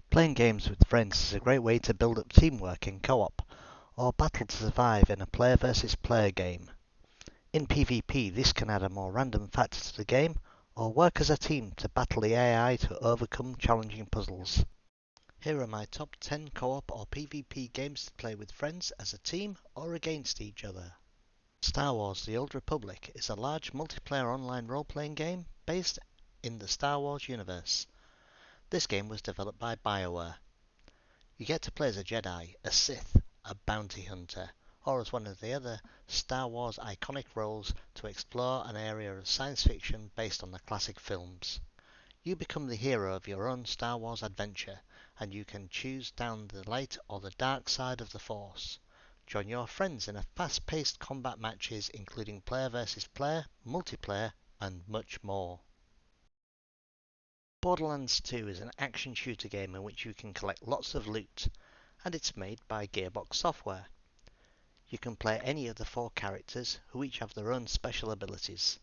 Playing games with friends is a great way to build up teamwork in co-op, or battle to survive in a player versus player game. In PvP, this can add a more random factor to the game, or work as a team to battle the AI to overcome challenging puzzles. Here are my top 10 co-op or PvP games to play with friends as a team or against each other. Star Wars: The Old Republic is a large multiplayer online role-playing game based in the Star Wars universe. This game was developed by BioWare. You get to play as a Jedi, a Sith, a bounty hunter, or as one of the other Star Wars iconic roles to explore an area of science fiction based on the classic films. You become the hero of your own Star Wars adventure, and you can choose down the light or the dark side of the Force. Join your friends in a fast-paced combat matches including player versus player, multiplayer, and much more. Borderlands 2 is an action shooter game in which you can collect lots of loot, and it's made by Gearbox Software. You can play any of the 4 characters, who each have their own special abilities.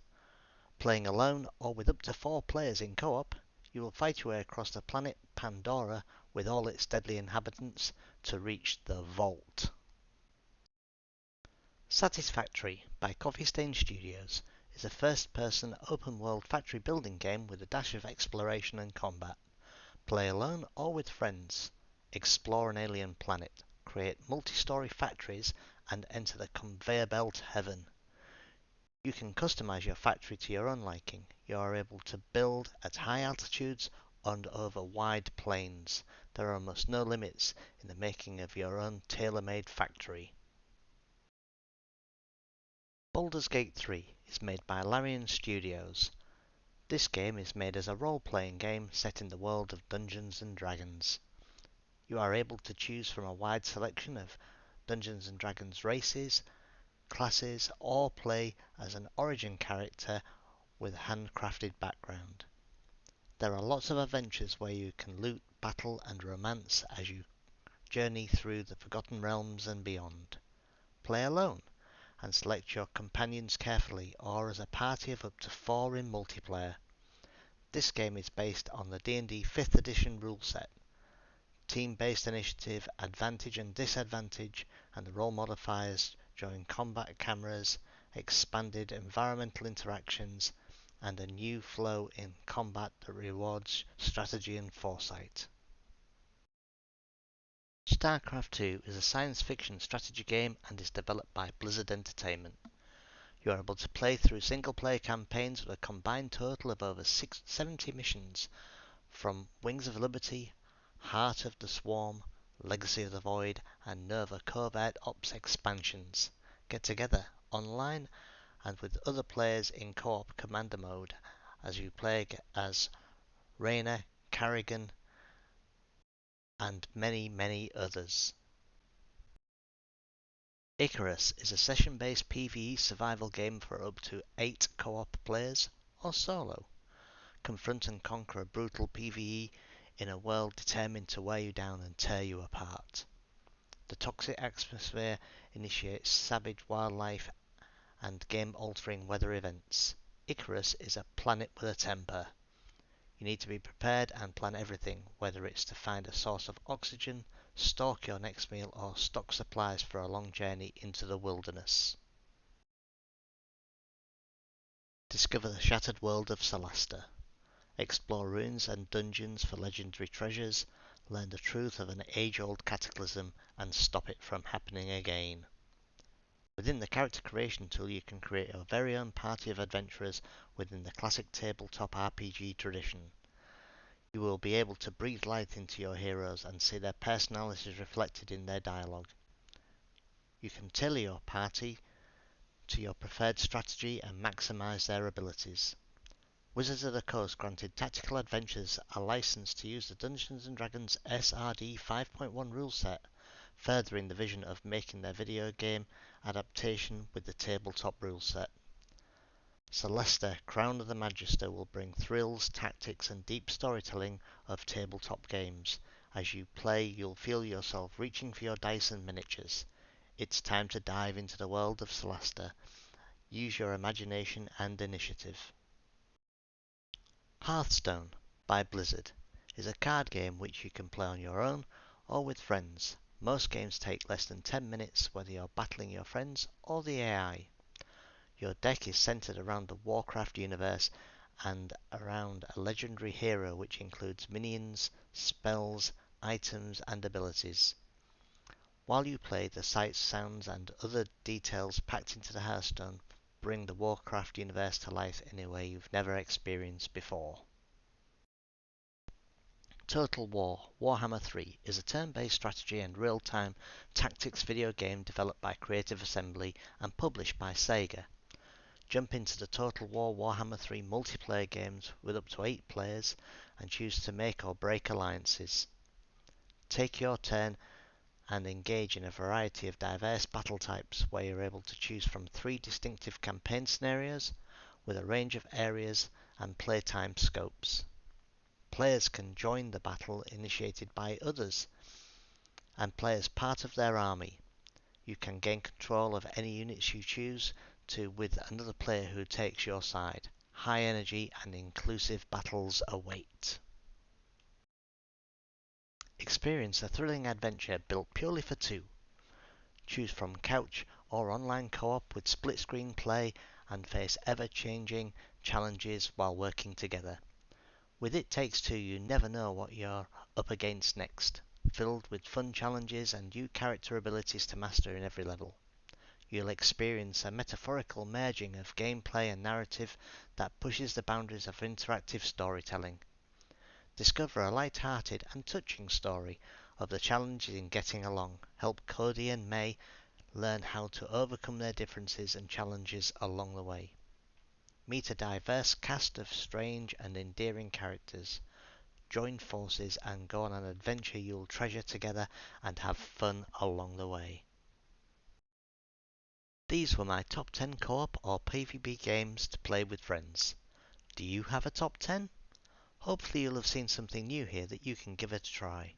Playing alone or with up to 4 players in co-op, you will fight your way across the planet Pandora with all its deadly inhabitants to reach the Vault. Satisfactory by Coffee Stain Studios is a first-person open-world factory building game with a dash of exploration and combat. Play alone or with friends. Explore an alien planet, create multi-story factories, and enter the conveyor belt heaven. You can customize your factory to your own liking. You are able to build at high altitudes and over wide plains. There are almost no limits in the making of your own tailor-made factory. Baldur's Gate 3 is made by Larian Studios. This game is made as a role-playing game set in the world of Dungeons & Dragons. You are able to choose from a wide selection of Dungeons & Dragons races, classes, or play as an origin character with a handcrafted background. There are lots of adventures where you can loot, battle, and romance as you journey through the Forgotten Realms and beyond. Play alone and select your companions carefully, or as a party of up to 4 in multiplayer. This game is based on the D&D 5th edition rule set. Team-based initiative, advantage and disadvantage, and the role modifiers during combat cameras, expanded environmental interactions, and a new flow in combat that rewards strategy and foresight. StarCraft 2 is a science fiction strategy game and is developed by Blizzard Entertainment. You are able to play through single-player campaigns with a combined total of over 70 missions, from Wings of Liberty, Heart of the Swarm, Legacy of the Void, and Nova Covert Ops expansions. Get together online and with other players in co-op commander mode as you play as Reyna, Carrigan, and many others. Icarus is a session-based PvE survival game for up to 8 co-op players or solo. Confront and conquer a brutal PvE in a world determined to wear you down and tear you apart. The toxic atmosphere initiates savage wildlife and game-altering weather events. Icarus is a planet with a temper. You need to be prepared and plan everything, whether it's to find a source of oxygen, stalk your next meal, or stock supplies for a long journey into the wilderness. Discover the shattered world of Solasta. Explore ruins and dungeons for legendary treasures, learn the truth of an age-old cataclysm, and stop it from happening again. Within the character creation tool, you can create your very own party of adventurers within the classic tabletop RPG tradition. You will be able to breathe life into your heroes and see their personalities reflected in their dialogue. You can tailor your party to your preferred strategy and maximize their abilities. Wizards of the Coast granted Tactical Adventures a license to use the Dungeons & Dragons SRD 5.1 rule set, furthering the vision of making their video game adaptation with the tabletop rule set. Solasta, Crown of the Magister will bring thrills, tactics, and deep storytelling of tabletop games. As you play, you'll feel yourself reaching for your dice and miniatures. It's time to dive into the world of Solasta. Use your imagination and initiative. Hearthstone by Blizzard is a card game which you can play on your own or with friends. Most games take less than 10 minutes whether you're battling your friends or the AI. Your deck is centered around the Warcraft universe and around a legendary hero which includes minions, spells, items, and abilities. While you play, the sights, sounds, and other details packed into the Hearthstone bring the Warcraft universe to life in a way you've never experienced before. Total War Warhammer 3 is a turn-based strategy and real-time tactics video game developed by Creative Assembly and published by Sega. Jump into the Total War Warhammer 3 multiplayer games with up to 8 players and choose to make or break alliances. Take your turn and engage in a variety of diverse battle types where you're able to choose from 3 distinctive campaign scenarios with a range of areas and playtime scopes. Players can join the battle initiated by others and play as part of their army. You can gain control of any units you choose to with another player who takes your side. High energy and inclusive battles await. Experience a thrilling adventure built purely for 2. Choose from couch or online co-op with split-screen play and face ever-changing challenges while working together. With It Takes Two, you never know what you're up against next, filled with fun challenges and new character abilities to master in every level. You'll experience a metaphorical merging of gameplay and narrative that pushes the boundaries of interactive storytelling. Discover a light-hearted and touching story of the challenges in getting along. Help Cody and May learn how to overcome their differences and challenges along the way. Meet a diverse cast of strange and endearing characters. Join forces and go on an adventure you'll treasure together and have fun along the way. These were my top 10 co-op or PvP games to play with friends. Do you have a top 10? Hopefully you'll have seen something new here that you can give it a try.